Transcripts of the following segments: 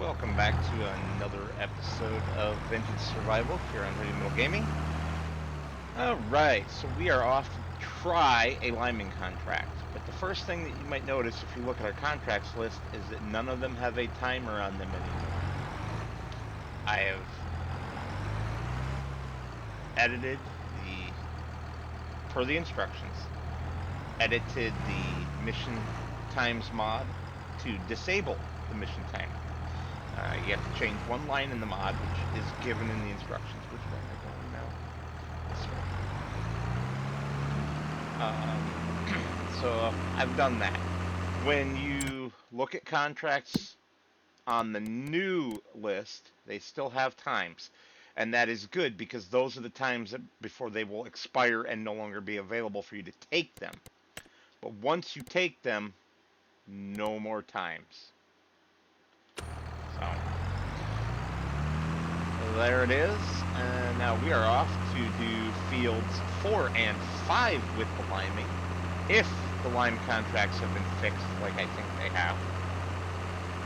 welcome back to another episode of Vintage Survival here on Ready Middle Gaming. Alright, so we are off to try a liming contract. But the first thing that you might notice if you look at our contracts list is that none of them have a timer on them anymore. I have edited per the instructions, edited the mission times mod to disable the mission timer. You have to change one line in the mod, which is given in the instructions. Which way am I going now? This way. So I've done that. When you look at contracts on the new list, they still have times. And that is good because those are the times before they will expire and no longer be available for you to take them. But once you take them, no more times. So there it is. And now we are off to do fields 4 and 5 with the liming. If the lime contracts have been fixed like I think they have,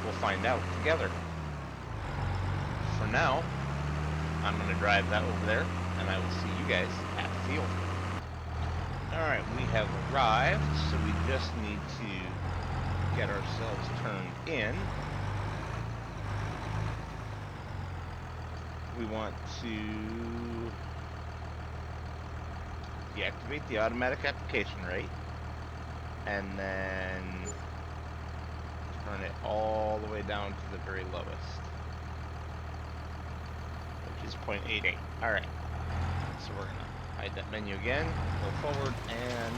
we'll find out together. For now, I'm going to drive that over there, and I will see you guys at the field. Alright, we have arrived, so we just need to get ourselves turned in. We want to deactivate the automatic application rate, and then turn it all the way down to the very lowest, which is 0.88. Alright, so we're going to hide that menu again, go forward, and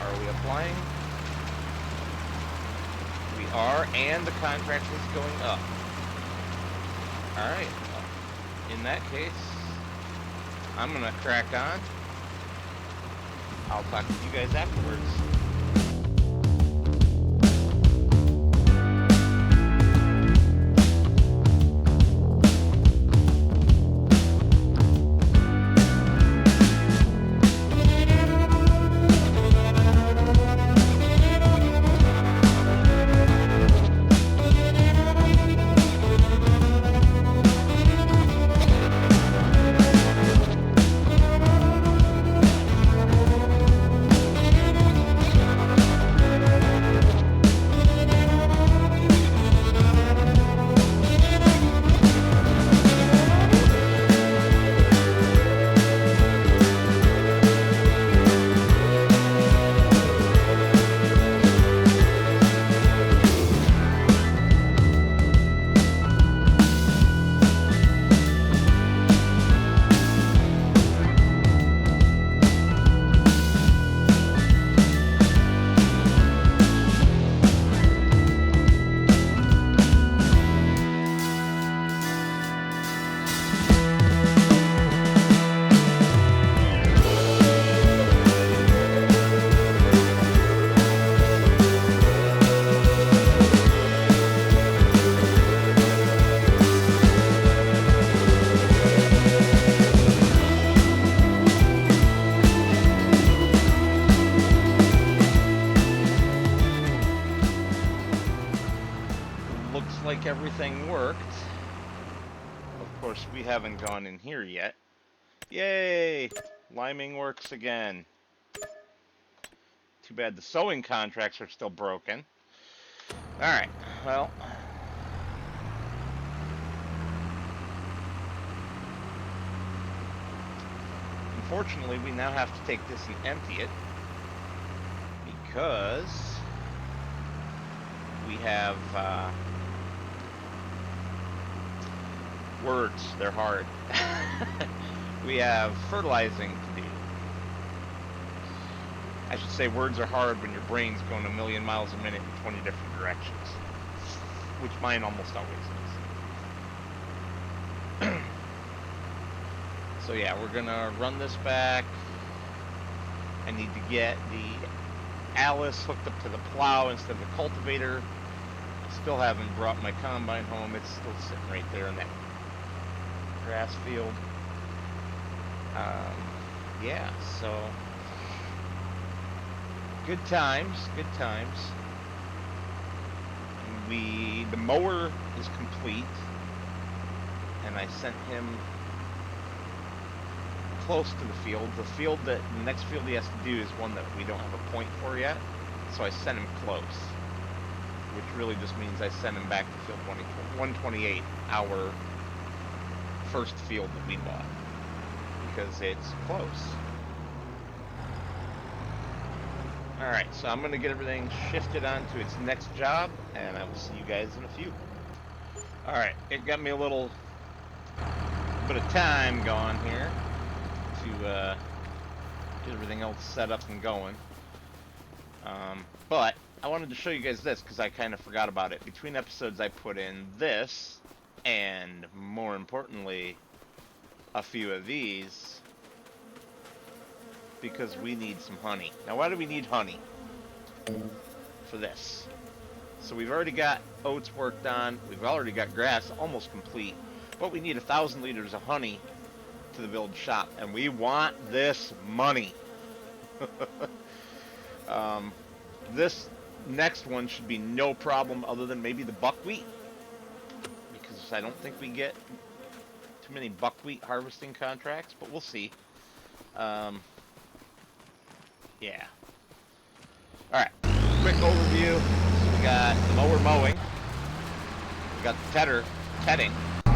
are we applying? We are, and the contract is going up. Alright, in that case, I'm going to crack on. I'll talk to you guys afterwards. Like everything worked. Of course, we haven't gone in here yet. Yay! Liming works again. Too bad the sewing contracts are still broken. Alright, well. Unfortunately, we now have to take this and empty it because we have words, they're hard. We have fertilizing to do. I should say words are hard when your brain's going a million miles a minute in 20 different directions, which mine almost always is. So yeah, we're gonna run this back. I need to get the Alice hooked up to the plow instead of the cultivator. I still haven't brought my combine home. It's still sitting right there in that grass field. Yeah, so good times, good times. the mower is complete, and I sent him close to the field. The next field he has to do is one that we don't have a point for yet, so I sent him close, which really just means I sent him back to field 128, our first field that we bought, because it's close. Alright, so I'm going to get everything shifted onto its next job, and I will see you guys in a few. Alright, it got me a little bit of time going here to get everything else set up and going. But I wanted to show you guys this, because I kind of forgot about it. Between episodes I put in this, and more importantly, a few of these, because we need some honey. Now, why do we need honey for this? So we've already got oats worked on, we've already got grass almost complete, but we need 1,000 liters of honey to the village shop, and we want this money. This next one should be no problem, other than maybe the buckwheat, because I don't think we get too many buckwheat harvesting contracts, but we'll see. Yeah. Alright, quick overview. So we got the mower mowing. We got the tedding. We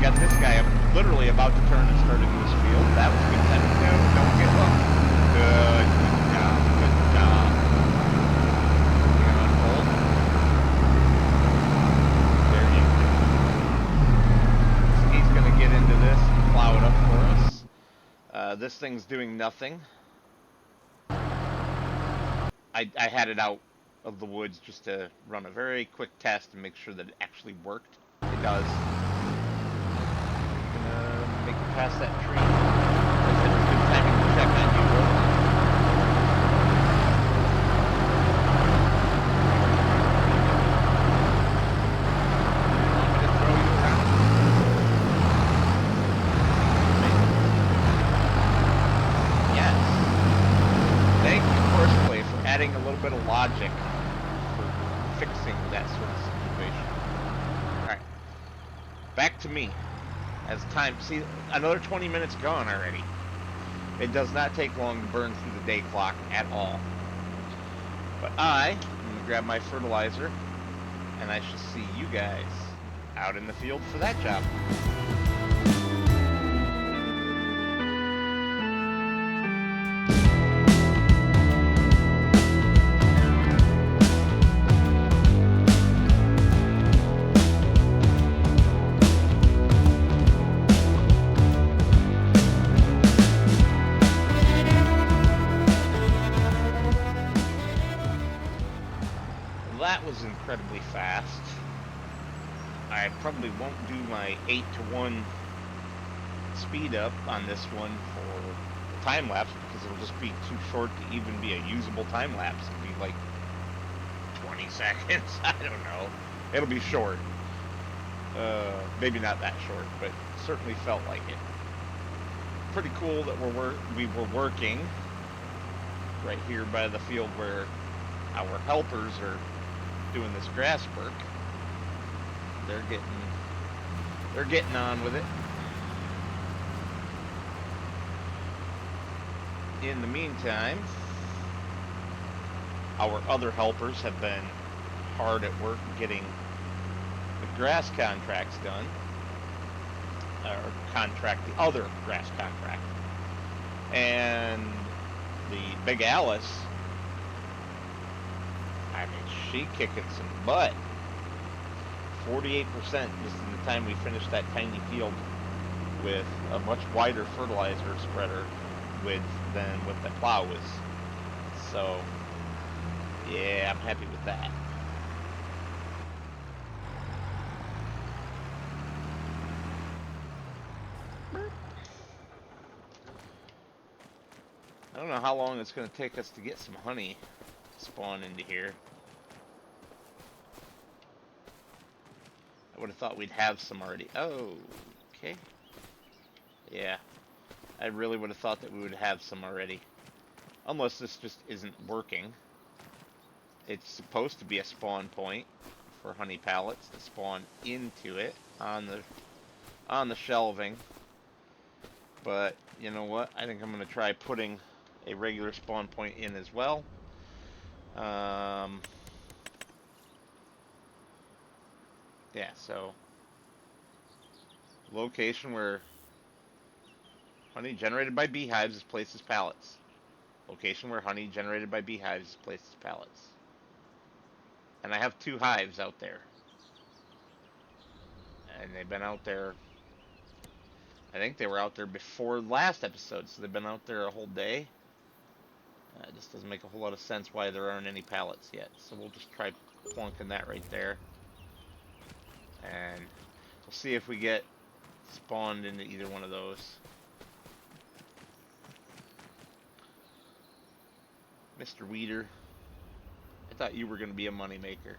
got this guy literally about to turn and start into his field. That was good tedding too. Don't get hooked. Good job. Good job. Hang on, hold. There you go. So he's going to get into this and plow it up for us. This thing's doing nothing. I had it out of the woods just to run a very quick test and make sure that it actually worked. It does. I'm gonna make it past that tree. I said it's good timing to check on you. Want me to throw you around? Yes. Thank you, Horseplay, for adding a little bit of logic for fixing that sort of situation. Alright. Back to me. As time... See, another 20 minutes gone already. It does not take long to burn through the day clock at all. But I'm going to grab my fertilizer, and I shall see you guys out in the field for that job. That was incredibly fast. I probably won't do my 8-to-1 speed up on this one for the time lapse, because it'll just be too short to even be a usable time lapse. It'll be like 20 seconds. I don't know. It'll be short. Maybe not that short, but certainly felt like it. Pretty cool that we were working right here by the field where our helpers are doing this grass work. They're getting on with it. In the meantime, our other helpers have been hard at work getting the grass contracts done, or the other grass contract. And the Big Alice, I mean, she kicking some butt. 48% just in the time we finished that tiny field with a much wider fertilizer spreader width than what the plow was. So, yeah, I'm happy with that. I don't know how long it's going to take us to get some honey spawn into here. I would have thought we'd have some already. Oh, okay. Yeah, I really would have thought that we would have some already. Unless this just isn't working. it's supposed to be a spawn point for honey pallets to spawn into it on the shelving. But you know what? I think I'm gonna try putting a regular spawn point in as well. Yeah, so location where honey generated by beehives is placed as pallets. Location where honey generated by beehives is placed as pallets. And I have 2 hives out there. And they've been out there, I think they were out there before last episode, so they've been out there a whole day. It just doesn't make a whole lot of sense why there aren't any pallets yet. So we'll just try plunking that right there. And we'll see if we get spawned into either one of those. Mr. Weeder, I thought you were going to be a moneymaker.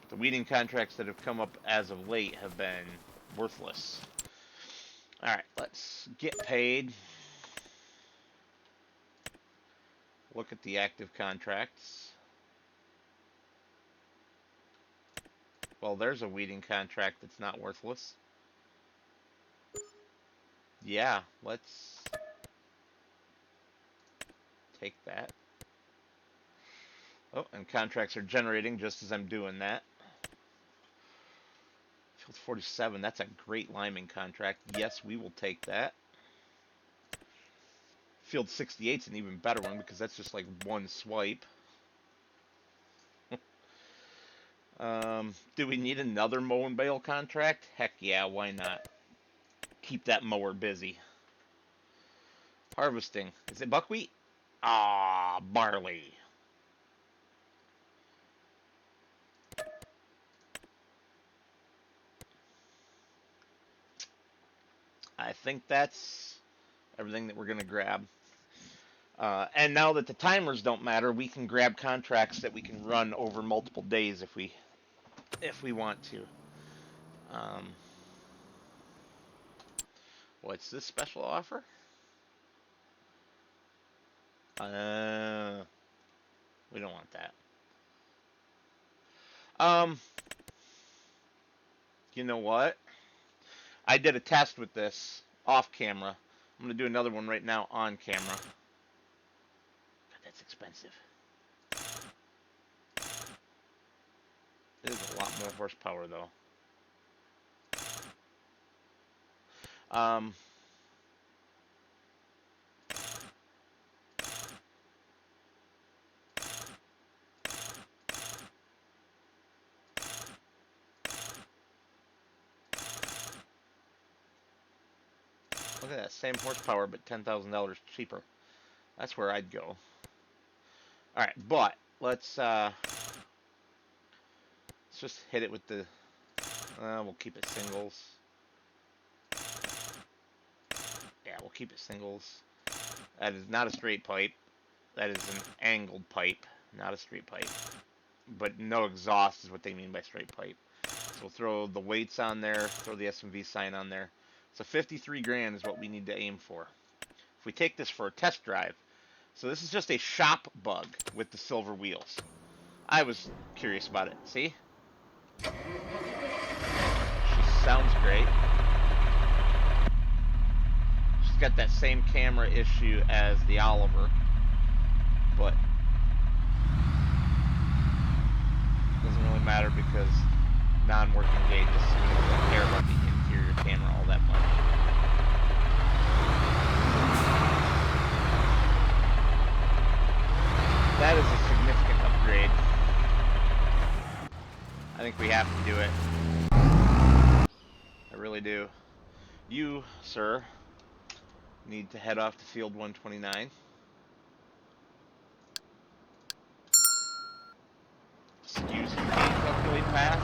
The weeding contracts that have come up as of late have been worthless. Alright, let's get paid. Look at the active contracts. Well, there's a weeding contract that's not worthless. Yeah, let's take that. Oh, and contracts are generating just as I'm doing that. Field 47, that's a great liming contract. Yes, we will take that. Field 68's an even better one because that's just like one swipe. Do we need another mow and bale contract? Heck yeah, why not? Keep that mower busy. Harvesting. Is it buckwheat? Ah, barley. I think that's everything that we're going to grab. And now that the timers don't matter, we can grab contracts that we can run over multiple days if we want to. What's this special offer? We don't want that. You know what? I did a test with this off camera. I'm going to do another one right now on camera. God, that's expensive. It is a lot more horsepower, though. Look at that, same horsepower, but $10,000 cheaper. That's where I'd go. Alright, but let's just hit it with the... we'll keep it singles. Yeah, we'll keep it singles. That is not a straight pipe. That is an angled pipe, not a straight pipe. But no exhaust is what they mean by straight pipe. So we'll throw the weights on there, throw the SMV sign on there. So 53 grand is what we need to aim for. If we take this for a test drive, so this is just a shop bug with the silver wheels. I was curious about it. See? She sounds great. She's got that same camera issue as the Oliver, but doesn't really matter because non-working gauges, so we don't care about the interior camera all that much. That is a significant upgrade. I think we have to do it. I really do. You, sir, need to head off to field 129. Excuse the calculate path.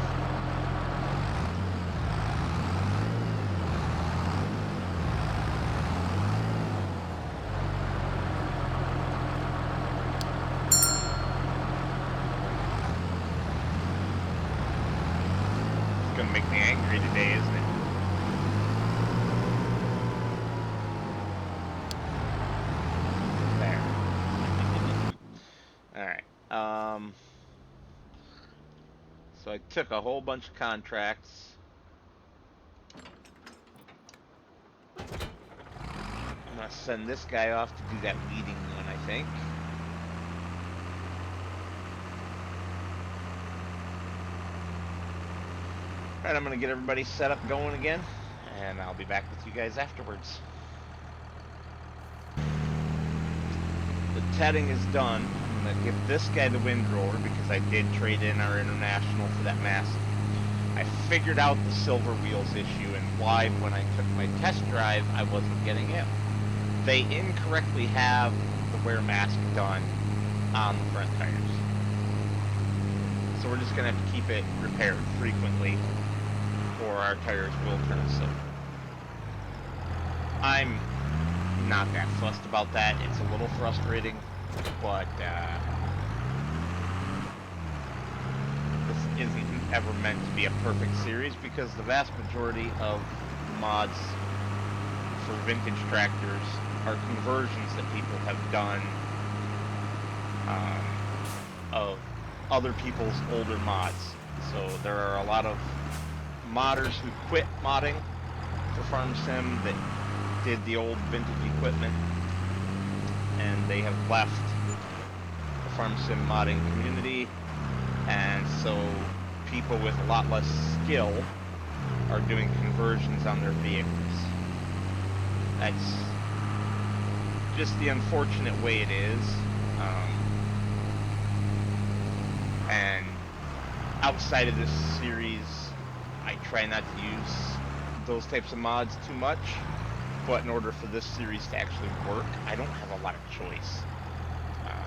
It's gonna make me angry today, isn't it? There. Alright. took a whole bunch of contracts. I'm gonna send this guy off to do that weeding one, I think. Alright, I'm gonna get everybody set up going again, and I'll be back with you guys afterwards. The tedding is done. I'm gonna give this guy the windrower because I did trade in our international for that massive. I figured out the silver wheels issue and why when I took my test drive I wasn't getting it. They incorrectly have the wear mask done on the front tires. So we're just gonna have to keep it repaired frequently or our tires will turn silver. I'm not that fussed about that. It's a little frustrating, but this isn't ever meant to be a perfect series because the vast majority of mods for vintage tractors are conversions that people have done of other people's older mods. So there are a lot of modders who quit modding for Farm Sim that did the old vintage equipment, and they have left the Farm Sim modding community, and so people with a lot less skill are doing conversions on their vehicles. That's just the unfortunate way it is. And outside of this series, I try not to use those types of mods too much, but in order for this series to actually work, I don't have a lot of choice.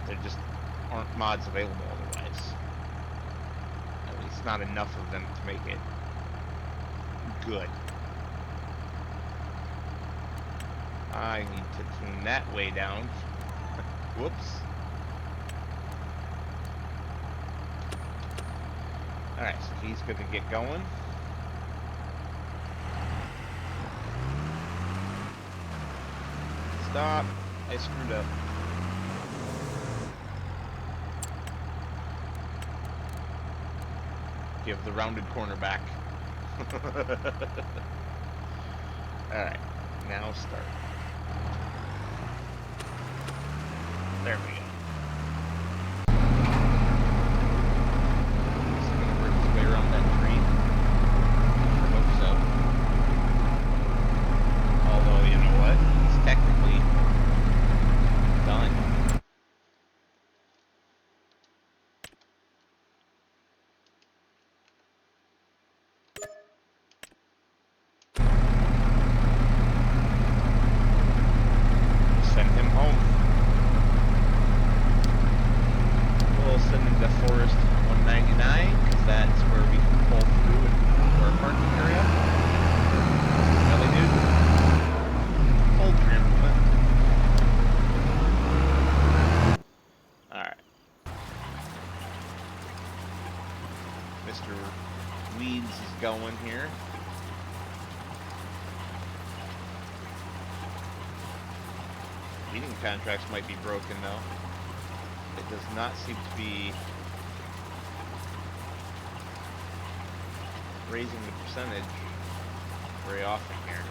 There just aren't mods available otherwise. At least not enough of them to make it good. I need to tune that way down. Whoops. Alright, so he's going to get going. Stop. I screwed up. Give the rounded corner back. Alright, now start. There we go. Is he gonna work his way around that tree? I hope so. Although, you know what? He's technically done. Send him home. We'll send him to Forest 199 because that's where we can pull through and to our parking area. Really, dude? Hold for him. Alright. Mr. Weeds is going here. Weeding contracts might be broken though. It does not seem to be raising the percentage very often here.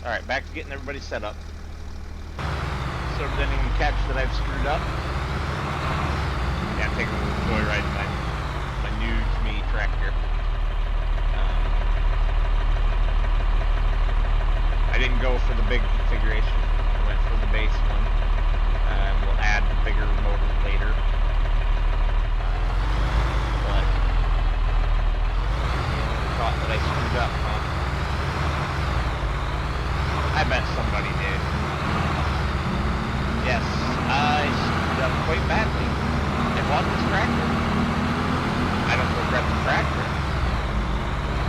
Alright, back to getting everybody set up. So did anyone catch that I've screwed up? Yeah, I'm taking a little joyride in my new to me tractor. I didn't go for the big configuration. I went for the base one. We'll add the bigger motor later. But thought that I screwed up, huh? I bet somebody did. Yes, I screwed up quite badly. I bought this tractor. I don't regret the tractor.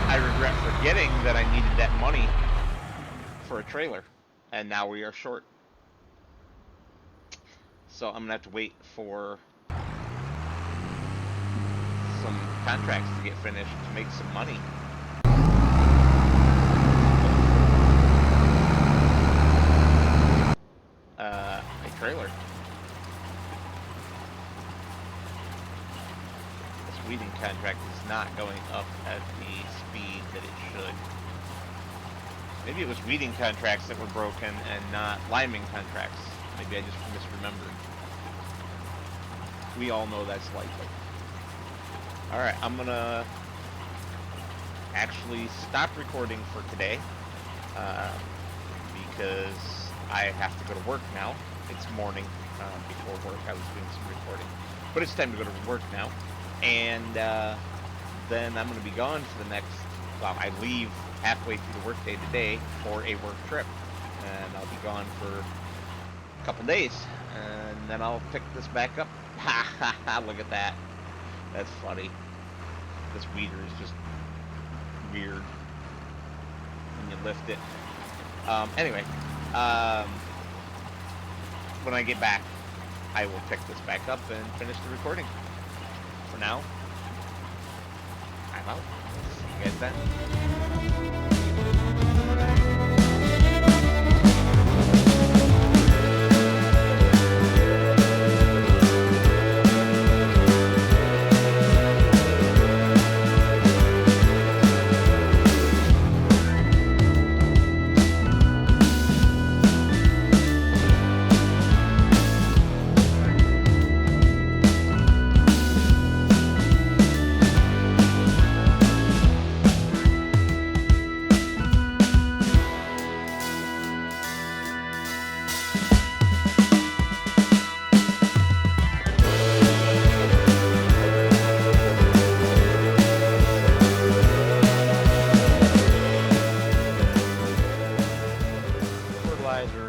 I regret forgetting that I needed that money for a trailer, and now we are short. So I'm gonna have to wait for some contracts to get finished to make some money. A trailer. weeding contract is not going up at the speed that it should. Maybe it was weeding contracts that were broken and not liming contracts. Maybe I just misremembered. We all know that's likely. Alright, I'm gonna actually stop recording for today because I have to go to work now. It's morning. Before work I was doing some recording. But it's time to go to work now. And then I'm going to be gone for the next... Well, I leave halfway through the workday today for a work trip. And I'll be gone for a couple days. And then I'll pick this back up. Ha ha ha, look at that. That's funny. This weeder is just weird when you lift it. Anyway, when I get back, I will pick this back up and finish the recording. For now, I'm out. See you guys then.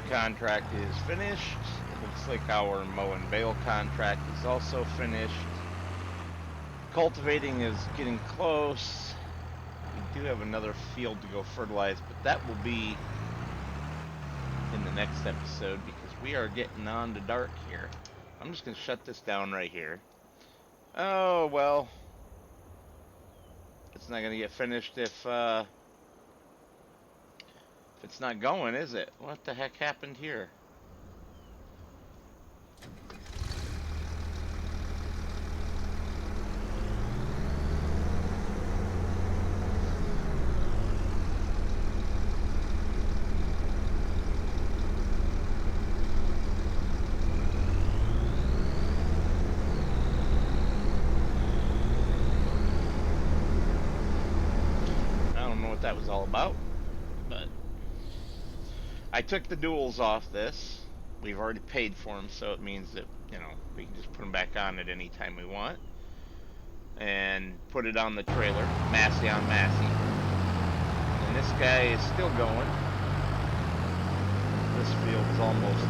Contract is finished. It looks like our mow and bale contract is also finished. Cultivating is getting close. We do have another field to go fertilize, but that will be in the next episode because we are getting on to dark here. I'm just going to shut this down right here. Oh, well. It's not going to get finished if it's not going, is it? What the heck happened here? I don't know what that was all about, but I took the duals off this. We've already paid for them, so it means that, you know, we can just put them back on at any time we want. And put it on the trailer, Massey on Massey. And this guy is still going. This field is almost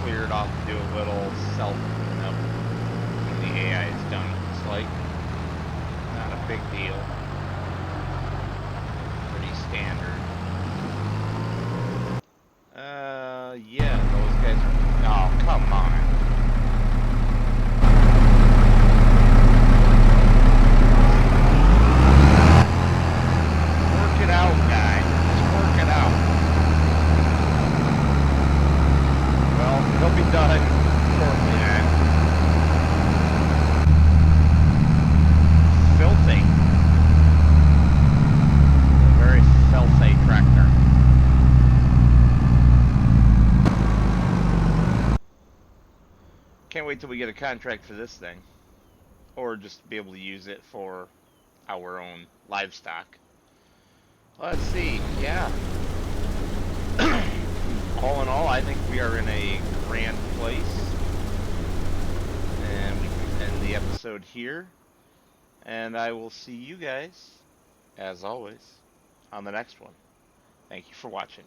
cleared off to do a little self-cleanup when the AI is done. It's like not a big deal. Pretty standard. Yeah, those guys are... Oh, come on. Work it out, guy. Just work it out. Well, he'll be done shortly, man. Filthy. A very filthy tractor. Can't wait till we get a contract for this thing. Or just be able to use it for our own livestock. Let's see, yeah. All in all, I think we are in a grand place. And we can end the episode here. And I will see you guys, as always, on the next one. Thank you for watching.